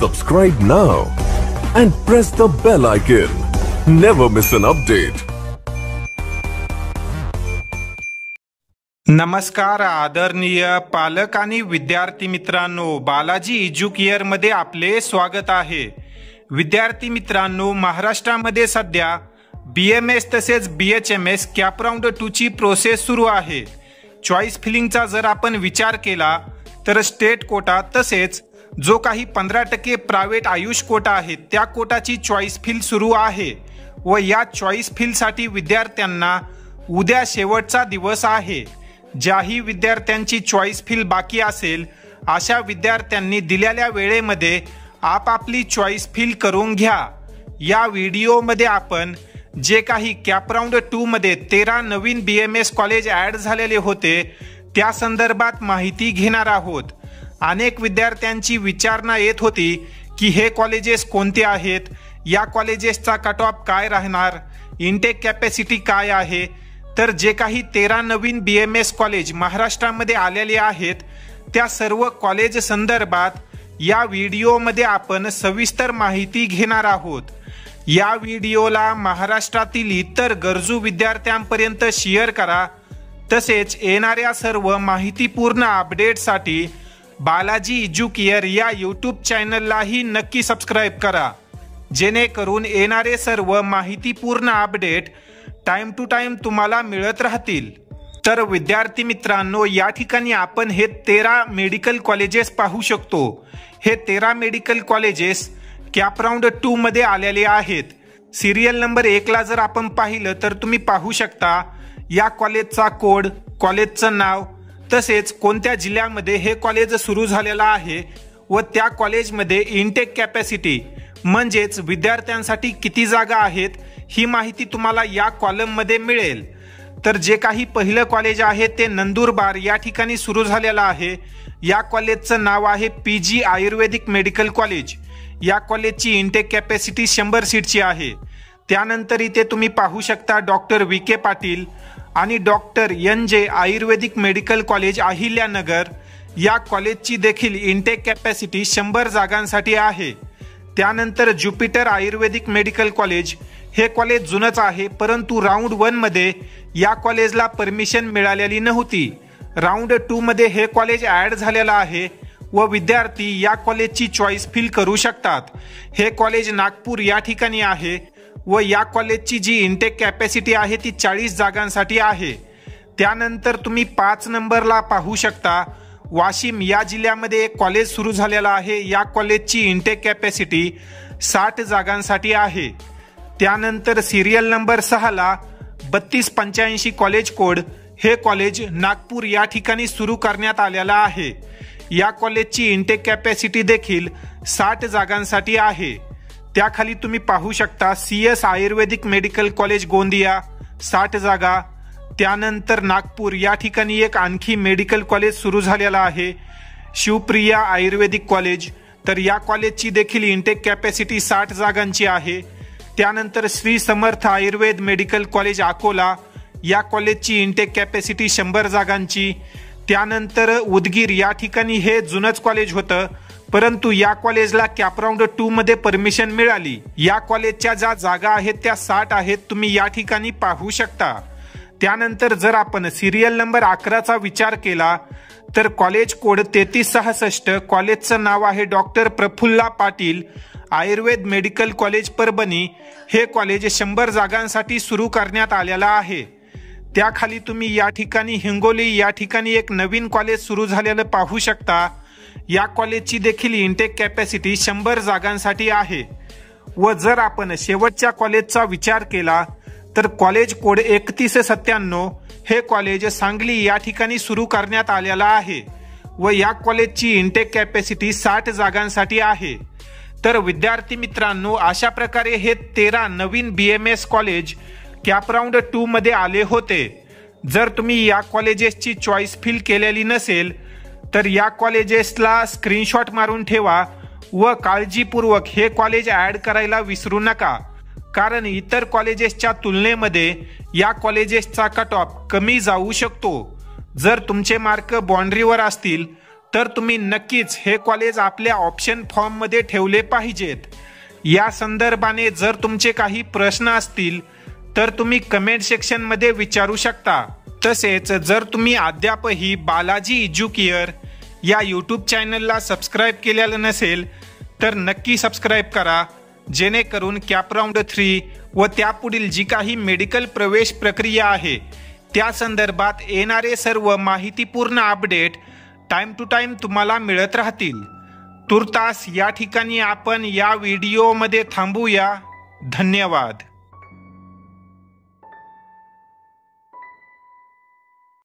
Subscribe now and press the bell icon. Never miss an update. नमस्कार आदरणीय पालक आणि विद्यार्थी मित्रांनो, बालाजी एज्युकेअर मध्ये आपले स्वागत आहे। विद्यार्थी मित्रांनो, महाराष्ट्रामध्ये सध्या BMS तसेच BHMS कॅप राऊंड 2 ची प्रोसेस सुरू आहे। चॉईस फिलिंगचा जर आपण विचार केला तर स्टेट कोटा तसेच जो काही 15% प्रायव्हेट आयुष कोटा आहे त्या कोटाची चॉईस फिल सुरू आहे व या चॉईस फिल साठी विद्यार्थ्यांना उद्या शेवटचा दिवस आहे। ज्याही विद्यार्थ्यांची चॉईस फिल बाकी असेल अशा विद्यार्थ्यांनी दिलेल्या वेळेमध्ये आपापली चॉईस फिल करून घ्या। या व्हिडिओमध्ये आपण जे काही कॅप राऊंड 2 मध्ये 13 नवीन BMS कॉलेज ॲड झालेले होते त्या संदर्भात माहिती घेणार आहोत। अनेक विद्यार्थ्यांची विचारणा येत होती की हे कॉलेजेस कोणते आहेत, या कॉलेजेसचा कट ऑफ काय राहणार, इनटेक कॅपॅसिटी काय आहे। तर जे काही 13 नवीन BMS कॉलेज महाराष्ट्रामध्ये आलेले आहेत त्या सर्व कॉलेज संदर्भात या व्हिडिओमध्ये आपण सविस्तर माहिती घेणार आहोत। या व्हिडिओला महाराष्ट्रातील इतर गरजू विद्यार्थ्यांपर्यंत शेअर करा। तसेच येणाऱ्या सर्व माहितीपूर्ण अपडेटसाठी बालाजी एज्युकेअर या YouTube चॅनललाही नक्की सबस्क्राईब करा, जेणेकरून येणारे सर्व माहितीपूर्ण अपडेट टाइम टू टाइम तुम्हाला मिळत राहतील। तर विद्यार्थी मित्रांनो, या ठिकाणी आपण हे 13 मेडिकल कॉलेजेस पाहू शकतो। हे 13 मेडिकल कॉलेजेस कॅप राऊंड 2 मध्ये आलेले आहेत। सिरियल नंबर 1 ला जर आपण पाहिलं तर तुम्ही पाहू शकता या कॉलेजचा कोड, कॉलेजचं नाव तसेच कोणत्या जिल्ह्यामध्ये हे कॉलेज सुरू झालेलं आहे व त्या कॉलेजमध्ये इनटेक कॅपॅसिटी म्हणजेच विद्यार्थ्यांसाठी किती जागा आहेत ही माहिती तुम्हाला या कॉलम मध्ये मिळेल। तर जे काही पहिलं कॉलेज आहे ते नंदुरबार या ठिकाणी सुरू झालेलं आहे। या कॉलेजचं नाव आहे PG आयुर्वेदिक मेडिकल कॉलेज। या कॉलेजची इनटेक कॅपॅसिटी 100 सीटची आहे। त्यानंतर इथे तुम्ही पाहू शकता डॉक्टर VK पाटील आणि डॉक्टर NJ आयुर्वेदिक मेडिकल कॉलेज अहिल्यानगर। या कॉलेजची देखील इनटेक कॅपॅसिटी 100 जागांसाठी आहे। त्यानंतर ज्युपिटर आयुर्वेदिक मेडिकल कॉलेज, हे कॉलेज जुनच आहे परंतु राऊंड 1 मध्ये या कॉलेजला परमिशन मिळालेली नव्हती। राऊंड 2 मध्ये हे कॉलेज ॲड झालेलं आहे व विद्यार्थी या कॉलेजची चॉईस फिल करू शकतात। हे कॉलेज नागपूर या ठिकाणी आहे व या कॉलेजची जी इनटेक कॅपॅसिटी आहे ती 40 जागांसाठी आहे। त्यानंतर तुम्ही 5 नंबरला पाहू शकता वाशिम या जिल्ह्यामध्ये एक कॉलेज सुरू झालेलं आहे। या कॉलेजची इनटेक कॅपॅसिटी 60 जागांसाठी आहे। त्यानंतर सिरियल नंबर 6 ला 3285 कॉलेज कोड, हे कॉलेज नागपूर या ठिकाणी सुरू करण्यात आलेलं आहे। या कॉलेजची इनटेक कॅपॅसिटी देखील 60 जागांसाठी आहे। त्याखाली तुम्ही पाहू शकता CS आयुर्वेदिक मेडिकल कॉलेज गोंदिया 60 जागा। त्यानंतर नागपूर या ठिकाणी एक आणखी मेडिकल कॉलेज सुरू झालेला आहे शिवप्रिया आयुर्वेदिक कॉलेज। तर या कॉलेजची देखील इनटेक कॅपॅसिटी 60 जागांची आहे। त्यानंतर श्री समर्थ आयुर्वेद मेडिकल कॉलेज अकोला, या कॉलेजची इनटेक कॅपॅसिटी 100 जागांची। त्यानंतर उदगीर या ठिकाणी हे जुनच कॉलेज होतं परंतु या कॉलेजला कॅप राऊंड 2 मध्ये परमिशन मिळाली। या कॉलेजच्या ज्या जागा आहेत त्या 60 आहेत, तुम्ही या ठिकाणी पाहू शकता। त्यानंतर जर आपण सिरियल नंबर 11 चा विचार केला तर कॉलेज कोड 3366, कॉलेजचं नाव आहे doctor Prafulla Patil Ayurveda medical college Parbhani. हे कॉलेज 100 जागांसाठी सुरू करण्यात आलेलं आहे। त्याखाली तुम्ही या ठिकाणी हिंगोली या ठिकाणी एक नवीन कॉलेज सुरू झालेलं पाहू शकता। या कॉलेजची देखील इनटेक कॅपॅसिटी 100 जागांसाठी आहे। व जर आपण शेवटच्या कॉलेजचा विचार केला तर कॉलेज कोड 3197, हे कॉलेज सांगली या ठिकाणी सुरू करण्यात आलेलं आहे व या कॉलेजची इनटेक कॅपॅसिटी 60 जागांसाठी आहे। तर विद्यार्थी मित्रांनो, अशा प्रकारे हे 13 नवीन BMS कॉलेज कॅप राऊंड 2 मध्ये आले होते। जर तुम्ही या कॉलेजेसची चॉईस फिल केलेली नसेल तर या कॉलेजेसला स्क्रीनशॉट मारून ठेवा व काळजीपूर्वक हे कॉलेज ॲड करायला विसरू नका, कारण इतर कॉलेजेसच्या तुलनेमध्ये या कॉलेजेसचा कट ऑफ कमी जाऊ शकतो। जर तुमचे मार्क बाउंड्रीवर असतील तर तुम्ही नक्कीच हे कॉलेज आपल्या ऑप्शन फॉर्ममध्ये ठेवले पाहिजेत। या संदर्भाने जर तुमचे काही प्रश्न असतील तर तुम्ही कमेंट सेक्शनमध्ये विचारू शकता। तसेच जर तुम्ही अद्यापही बालाजी एज्युकेअर या यूट्यूब चॅनलला सबस्क्राईब केलेलं नसेल तर नक्की सबस्क्राईब करा, जेणेकरून कॅप राऊंड 3 व त्यापुढील जी काही मेडिकल प्रवेश प्रक्रिया आहे त्या संदर्भात येणारे सर्व माहितीपूर्ण अपडेट टाइम टू टाइम तुम्हाला मिळत राहतील। तुर्तास या ठिकाणी आपण या व्हिडिओमध्ये थांबूया। धन्यवाद।